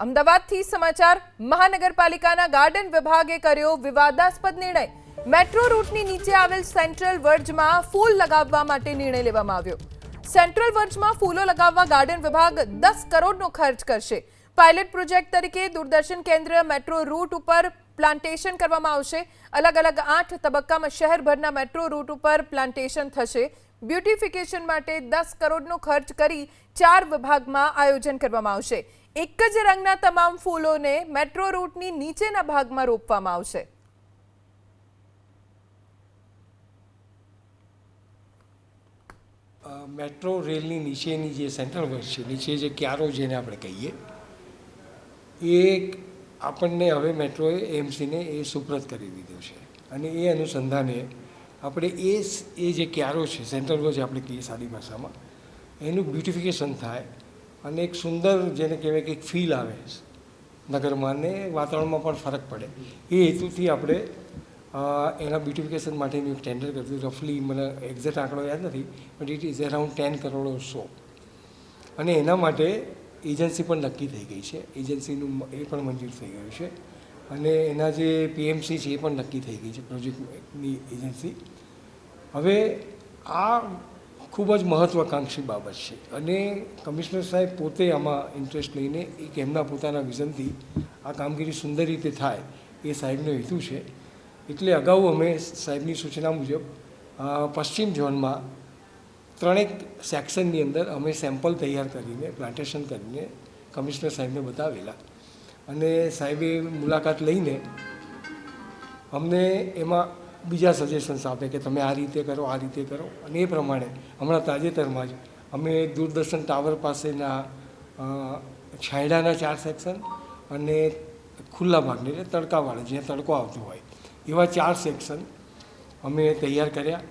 અમદાવાદથી સમાચાર મહાનગરપાલિકાના ગાર્ડન વિભાગે કર્યો વિવાદાસ્પદ નિર્ણય। મેટ્રો રૂટની નીચે આવેલ સેન્ટ્રલ વર્જમાં ફૂલ લગાવવા માટે નિર્ણય લેવામાં આવ્યો। સેન્ટ્રલ વર્જમાં ફૂલો લગાવવા ગાર્ડન વિભાગ 10 કરોડનો ખર્ચ કરશે। પાયલટ પ્રોજેક્ટ તરીકે દૂરદર્શન કેન્દ્ર મેટ્રો રૂટ ઉપર પ્લાન્ટેશન કરવામાં આવશે। અલગ અલગ 8 તબક્કામાં શહેરભરના મેટ્રો રૂટ ઉપર પ્લાન્ટેશન થશે। બ્યુટિફિકેશન માટે 10 કરોડનો ખર્ચ કરી 4 વિભાગમાં આયોજન કરવામાં આવશે। એક જ રંગના તમામ ફૂલોને મેટ્રો રૂટની નીચેના ભાગમાં રોપવામાં આવશે। મેટ્રો રેલની નીચેની જે સેન્ટ્રલ વર્જ છે, નીચે જે ક્યારો જેને આપણે કહીએ, એ આપણને હવે મેટ્રોએ એએમસીને એ સુપ્રત કરી દીધો છે અને એ અનુસંધાને આપણે એ જે ક્યારો છે, સેન્ટ્રલ વર્જ આપણે કહીએ સાદી ભાષામાં, એનું બ્યુટિફિકેશન થાય અને એક સુંદર જેને કહેવાય કે એક ફીલ આવે નગરમાં ને વાતાવરણમાં પણ ફરક પડે, એ હેતુથી આપણે એના બ્યુટિફિકેશન માટેનું એક ટેન્ડર કર્યું। રફલી મને એક્ઝેક્ટ આંકડો યાદ નથી, but it is around 10 crore or so. અને એના માટે એજન્સી પણ નક્કી થઈ ગઈ છે, એજન્સીનું એ પણ મંજૂર થઈ ગયું છે અને એના જે પીએમસી છે એ પણ નક્કી થઈ ગઈ છે, પ્રોજેક્ટની એજન્સી। હવે આ ખૂબ જ મહત્ત્વાકાંક્ષી બાબત છે અને કમિશનર સાહેબ પોતે આમાં ઇન્ટરેસ્ટ લઈને એક એમના પોતાના વિઝનથી આ કામગીરી સુંદર રીતે થાય એ સાહેબનો હેતુ છે। એટલે અગાઉ અમે સાહેબની સૂચના મુજબ પશ્ચિમ ઝોનમાં 3 સેક્શનની અંદર અમે સેમ્પલ તૈયાર કરીને પ્લાન્ટેશન કરીને કમિશનર સાહેબને બતાવેલા અને સાહેબે મુલાકાત લઈને અમને એમાં બીજા સજેશન્સ આપે કે તમે આ રીતે કરો, આ રીતે કરો, અને એ પ્રમાણે હમણાં તાજેતરમાં જ અમે દૂરદર્શન ટાવર પાસેના છાંયડાના 4 સેક્શન અને ખુલ્લા ભાગને એટલે તડકાવાળા જ્યાં તડકો આવતો હોય એવા 4 સેક્શન અમે તૈયાર કર્યા